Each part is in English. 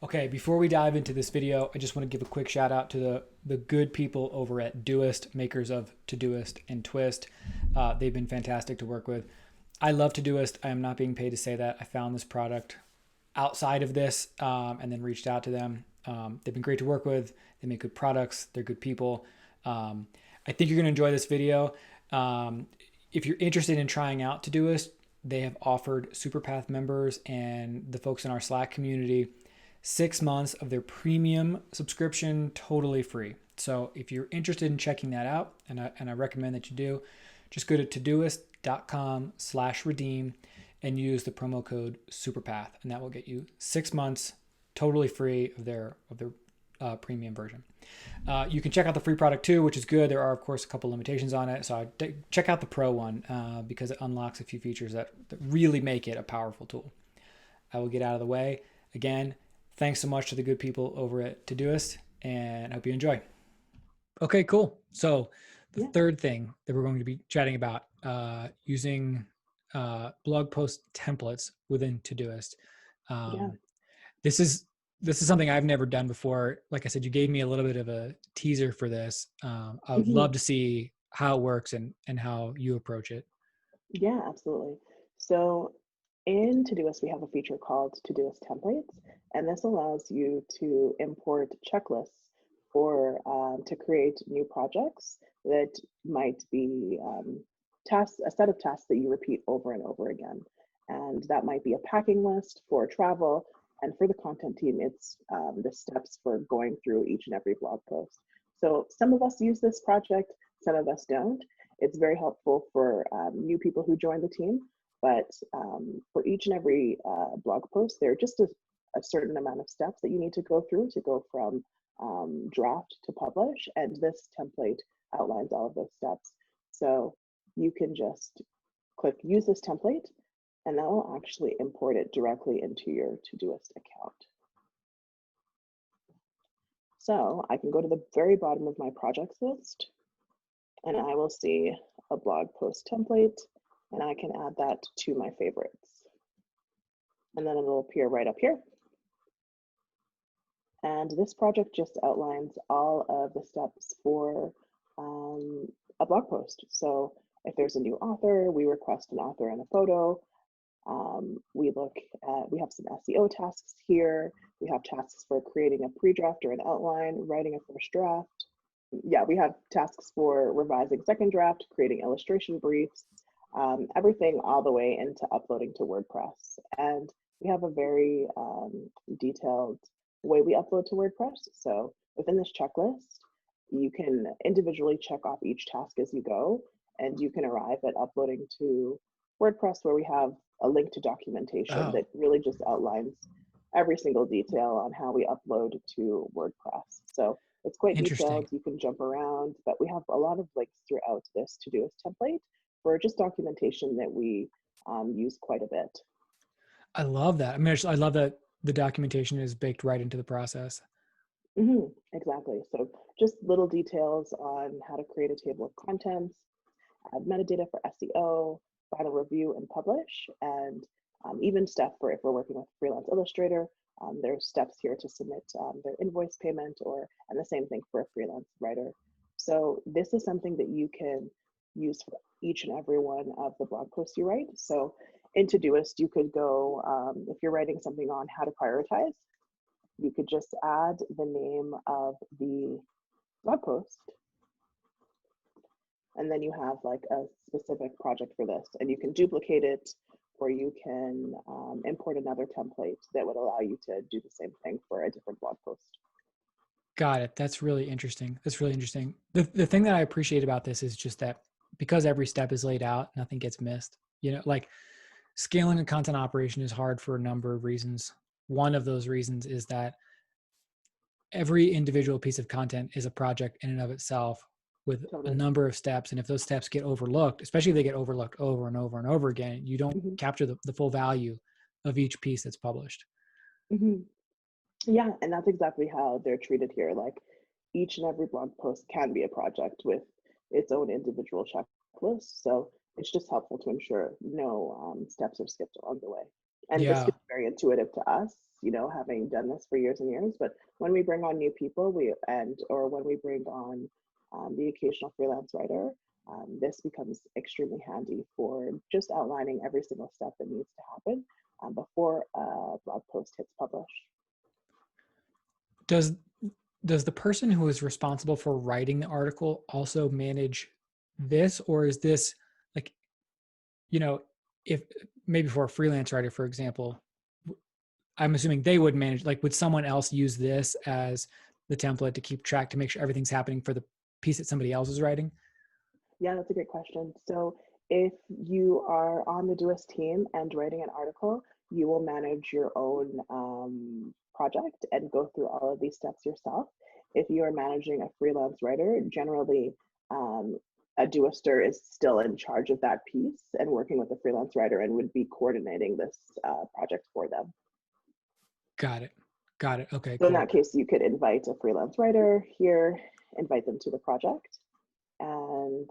Okay, before we dive into this video, I just want to give a quick shout out to the good people over at Doist, makers of Todoist and Twist. They've been fantastic to work with. I love Todoist. I am not being paid to say that. I found this product outside of this and then reached out to them. They've been great to work with. They make good products. They're good people. I think you're going to enjoy this video. If you're interested in trying out Todoist, they have offered Superpath members and the folks in our Slack community 6 months of their premium subscription totally free. So if you're interested in checking that out, and I recommend that you do, just go to todoist.com/redeem and use the promo code SUPERPATH, and that will get you 6 months totally free of their premium version. You can check out the free product too, which is good. There are, of course, a couple limitations on it. So check out the pro one because it unlocks a few features that really make it a powerful tool. I will get out of the way. Again, thanks so much to the good people over at Todoist, and I hope you enjoy. Okay, cool. So the Yeah, third thing that we're going to be chatting about using blog post templates within Todoist. yeah. Um, this is this is something I've never done before. Like I said, you gave me a little bit of a teaser for this. I would hmm love to see how it works and how you approach it. Yeah, absolutely. So in Todoist, we have a feature called Todoist Templates, and this allows you to import checklists for to create new projects that might be tasks, a set of tasks that you repeat over and over again. And that might be a packing list for travel, and for the content team, it's the steps for going through each and every blog post. So some of us use this project, some of us don't. It's very helpful for new people who join the team, but for each and every blog post, there are just a certain amount of steps that you need to go through to go from draft to publish, and this template outlines all of those steps. So you can just click use this template, and that will actually import it directly into your Todoist account. So I can go to the very bottom of my projects list, and I will see a blog post template, and I can add that to my favorites. And then it'll appear right up here. And this project just outlines all of the steps for a blog post. So if there's a new author, we request an author and a photo. We have some SEO tasks here. We have tasks for creating a pre-draft or an outline, writing a first draft. Yeah, we have tasks for revising second draft, creating illustration briefs, everything all the way into uploading to WordPress. And we have a very detailed way we upload to WordPress. So within this checklist, you can individually check off each task as you go, and you can arrive at uploading to WordPress where we have a link to documentation Oh, that really just outlines every single detail on how we upload to WordPress. So it's quite interesting. detailed. You can jump around, but we have a lot of links throughout this Todoist template for just documentation that we use quite a bit. I love that. I mean, I love that the documentation is baked right into the process. Exactly. So just little details on how to create a table of contents, add metadata for SEO, final review and publish, and even stuff for if we're working with freelance illustrator. There's steps here to submit their invoice payment, and the same thing for a freelance writer. So this is something that you can use for each and every one of the blog posts you write. So in Todoist, you could go, if you're writing something on how to prioritize, you could just add the name of the blog post, and then you have like a specific project for this, and you can duplicate it, or you can import another template that would allow you to do the same thing for a different blog post. Got it. That's really interesting. That's really interesting. The thing that I appreciate about this is just that because every step is laid out, nothing gets missed. You know, like scaling a content operation is hard for a number of reasons. One of those reasons is that every individual piece of content is a project in and of itself with a Totally. number of steps. And if those steps get overlooked, especially if they get overlooked over and over and over again, you don't hmm capture the full value of each piece that's published. hmm Yeah, and that's exactly how they're treated here. Like each and every blog post can be a project with its own individual checklist. So it's just helpful to ensure no steps are skipped along the way. And this Yeah. feels very intuitive to us, having done this for years and years. But when we bring on new people, or when we bring on the occasional freelance writer, this becomes extremely handy for just outlining every single step that needs to happen before a blog post hits publish. Does does the person who is responsible for writing the article also manage this, or is this like, you know, if maybe for a freelance writer, for example, I'm assuming they would manage, like, would someone else use this as the template to keep track to make sure everything's happening for the piece that somebody else is writing? Yeah, that's a great question. So if you are on the Doist team and writing an article, you will manage your own project and go through all of these steps yourself. If you are managing a freelance writer, generally a Doister is still in charge of that piece and working with a freelance writer and would be coordinating this project for them. Got it. Got it. Okay, So in cool. that case, you could invite a freelance writer here, invite them to the project, and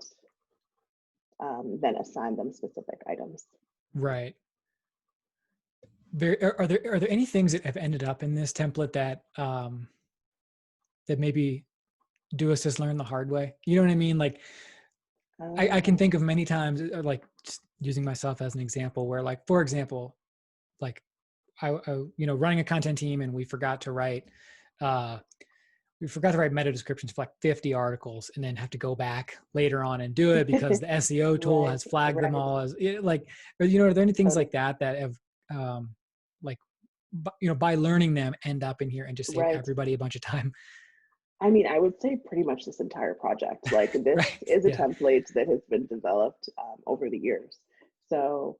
then assign them specific items. Right. Are there any things that have ended up in this template that that maybe Duist has learned the hard way? You know what I mean? Like, I can think Oh, of many times, like, just using myself as an example, where, like, for example, like, running a content team, and uh, we forgot to write meta descriptions for like 50 articles, and then have to go back later on and do it because the SEO tool right, has flagged them right, all as like, are there any things totally, like that that have, like, by learning them, end up in here and just save right. everybody a bunch of time? I mean, I would say pretty much this entire project. Like this Right. is a Yeah. template that has been developed over the years. So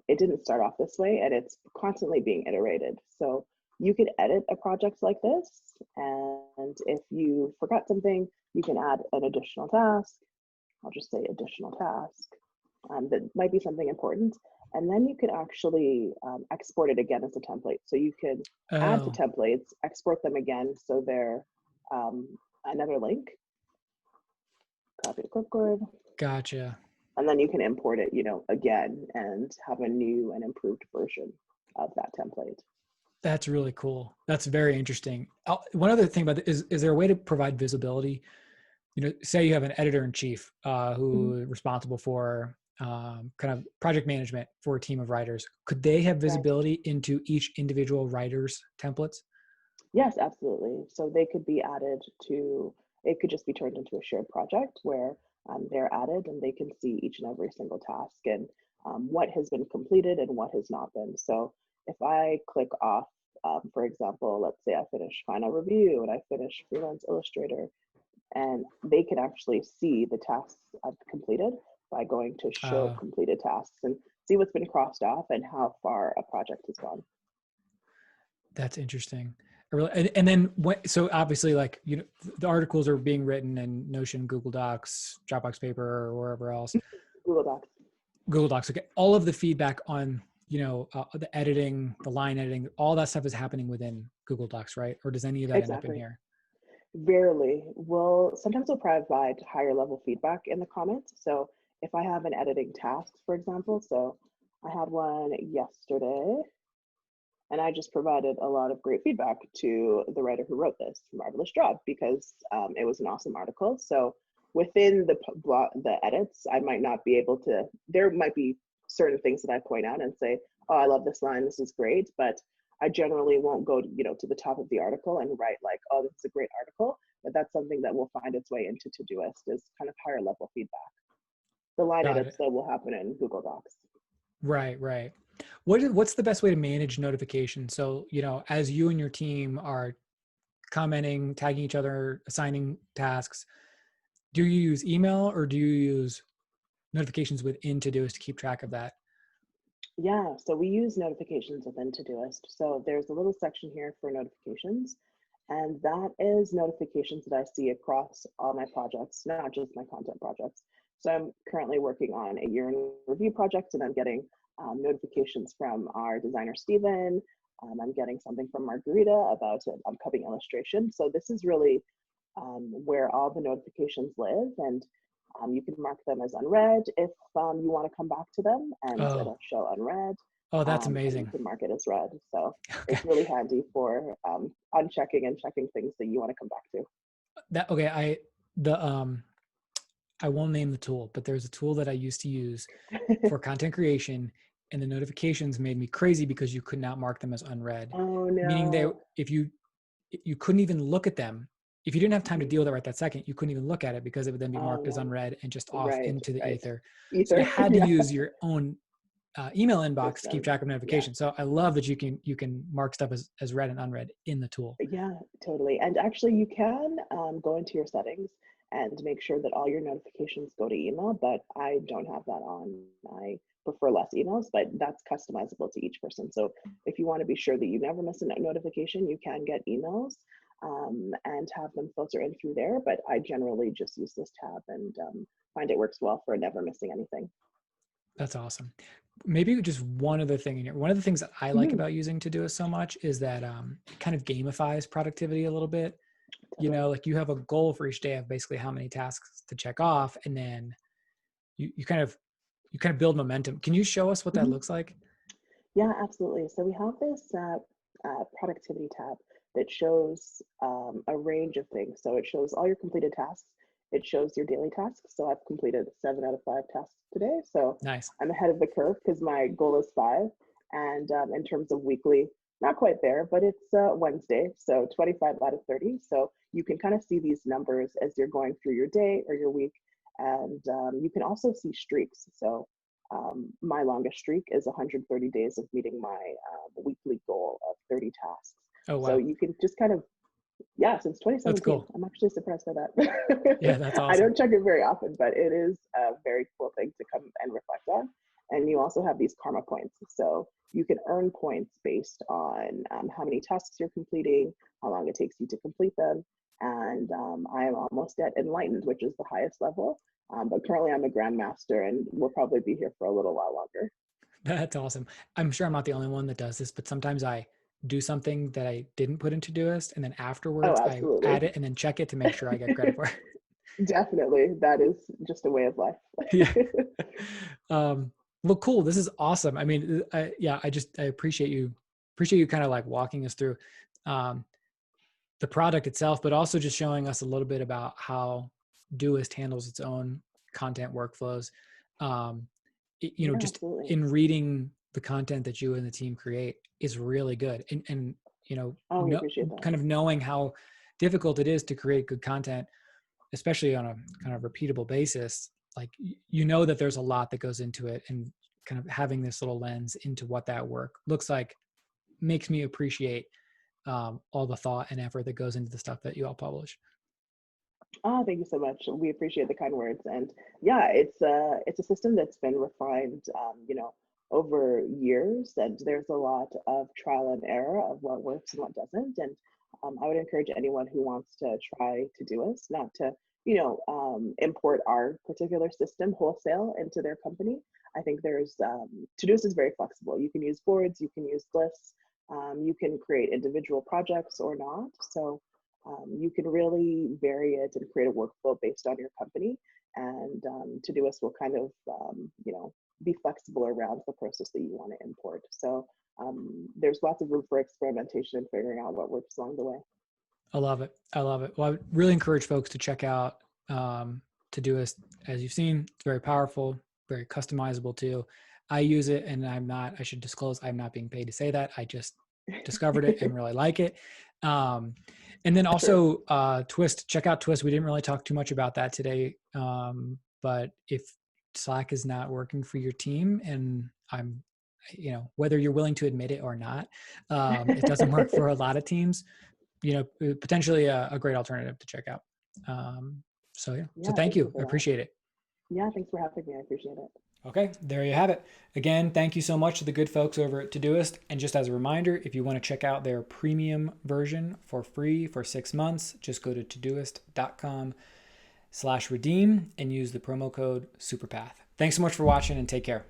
it didn't start off this way, and it's constantly being iterated. So you could edit a project like this, and if you forgot something, you can add an additional task. I'll just say additional task that might be something important. And then you could actually export it again as a template. So you could add the Oh, templates, export them again so they're um, another link, copy to clipboard, gotcha. and then you can import it, again and have a new and improved version of that template. That's really cool. That's very interesting. One other thing about it is there a way to provide visibility? Say you have an editor in chief Mhm. who is responsible for kind of project management for a team of writers. Could they have Right. visibility into each individual writer's templates? Yes, absolutely. So they could be added to, it could just be turned into a shared project where they're added and they can see each and every single task and what has been completed and what has not been. So if I click off, for example, let's say I finish final review and I finish freelance illustrator, and they can actually see the tasks I've completed by going to show Uh, completed tasks and see what's been crossed off and how far a project has gone. that's interesting. And then so obviously, like, the articles are being written in Notion, Google Docs, Dropbox Paper, or wherever else. Google Docs. Google Docs. Okay, all of the feedback on the editing, the line editing, all that stuff is happening within Google Docs, right? Or does any of that end up in Exactly. here? Rarely. Sometimes we'll provide higher level feedback in the comments. So if I have an editing task, for example, so I had one yesterday and I just provided a lot of great feedback to the writer who wrote this marvelous job because it was an awesome article. So within the edits, I might not be able to, there might be certain things that I point out and say, oh, I love this line, this is great, but I generally won't go to the top of the article and write like, oh, this is a great article, but that's something that will find its way into Todoist is kind of higher level feedback. The line Got edits it. though will happen in Google Docs. Right, right. What's the best way to manage notifications? So, as you and your team are commenting, tagging each other, assigning tasks, do you use email or do you use notifications within Todoist to keep track of that? Yeah, so we use notifications within Todoist. So there's a little section here for notifications, and that is notifications that I see across all my projects, not just my content projects. So I'm currently working on a year in review project, and I'm getting notifications from our designer, Stephen. I'm getting something from Margarita about an upcoming illustration. So this is really where all the notifications live, and you can mark them as unread if you want to come back to them, and Oh, it'll show unread. Oh, that's and you amazing. can mark it as read. So Okay. it's really handy for unchecking and checking things that you want to come back to. Okay, the I won't name the tool, but there's a tool that I used to use for content creation, and the notifications made me crazy because you could not mark them as unread. Oh Meaning they no. if you couldn't even look at them. If you didn't have time to Mhm. deal with it right that second, you couldn't even look at it because it would then be Oh marked as no. unread and just off Right, into the right. ether. So you Ether. had to Yeah. use your own email inbox to keep System. track of Yeah. notifications. So I love that you can mark stuff as read and unread in the tool. Yeah, totally. And actually, you can go into your settings and make sure that all your notifications go to email, but I don't have that on. I prefer less emails, but that's customizable to each person. So if you want to be sure that you never miss a notification, you can get emails and have them filter in through there. But I generally just use this tab and find it works well for never missing anything. That's awesome. Maybe just one other thing in here. One of the things that I like Mhm, about using Todoist so much is that it kind of gamifies productivity a little bit. totally. Like you have a goal for each day of basically how many tasks to check off, and then you kind of build momentum. Can you show us what that Mhm. looks like? Yeah, absolutely. So we have this productivity tab that shows a range of things. So it shows all your completed tasks. It shows your daily tasks. So I've completed 7 out of 5 tasks today. So Nice. I'm ahead of the curve because my goal is 5. And in terms of weekly, not quite there, but it's Wednesday. So 25 out of 30. So you can kind of see these numbers as you're going through your day or your week. And you can also see streaks. So my longest streak is 130 days of meeting my weekly goal of 30 tasks. Oh So wow, you can just kind of, yeah, since that's 2017. cool. I'm actually surprised by that. Yeah, that's I awesome. don't check it very often, but it is a very cool thing to come and reflect on. And you also have these karma points. So you can earn points based on how many tasks you're completing, how long it takes you to complete them. And I am almost at enlightened, which is the highest level. But currently I'm a grandmaster and we'll probably be here for a little while longer. That's awesome. I'm sure I'm not the only one that does this, but sometimes I do something that I didn't put into Todoist, and then Oh, afterwards I add absolutely. it and then check it to make sure I get credit for it. Definitely. That is just a way of life. Yeah. Um, well, cool. This is awesome. I mean, yeah, I appreciate you kind of like walking us through um, the product itself, but also just showing us a little bit about how Doist handles its own content workflows. Um, Yeah, just absolutely. in reading the content that you and the team create is really good. And Oh, we appreciate that. kind of knowing how difficult it is to create good content, especially on a kind of repeatable basis. Like, that there's a lot that goes into it, and kind of having this little lens into what that work looks like makes me appreciate all the thought and effort that goes into the stuff that you all publish. Oh, thank you so much. We appreciate the kind words. And yeah, it's a system that's been refined, over years. And there's a lot of trial and error of what works and what doesn't. And I would encourage anyone who wants to try Todoist not to, import our particular system wholesale into their company. I think there's Todoist is very flexible. You can use boards, you can use lists, you can create individual projects or not. So you can really vary it and create a workflow based on your company. And Todoist will kind of, be flexible around the process that you want to import. So there's lots of room for experimentation and figuring out what works along the way. I love it. I love it. Well, I would really encourage folks to check out Todoist. As you've seen, it's very powerful, very customizable too. I use it, and I should disclose, I'm not being paid to say that. I just discovered it and really like it. Um, and then Sure. also Twist, check out Twist. We didn't really talk too much about that today. But if Slack is not working for your team, and whether you're willing to admit it or not, it doesn't work for a lot of teams, potentially a great alternative to check out. So yeah, so Yeah, thank thank you you. I for that. appreciate it. Yeah, thanks for having me. I appreciate it. Okay, there you have it. Again, thank you so much to the good folks over at Todoist. And just as a reminder, if you want to check out their premium version for free for 6 months, just go to todoist.com/redeem and use the promo code SUPERPATH. Thanks so much for watching, and take care.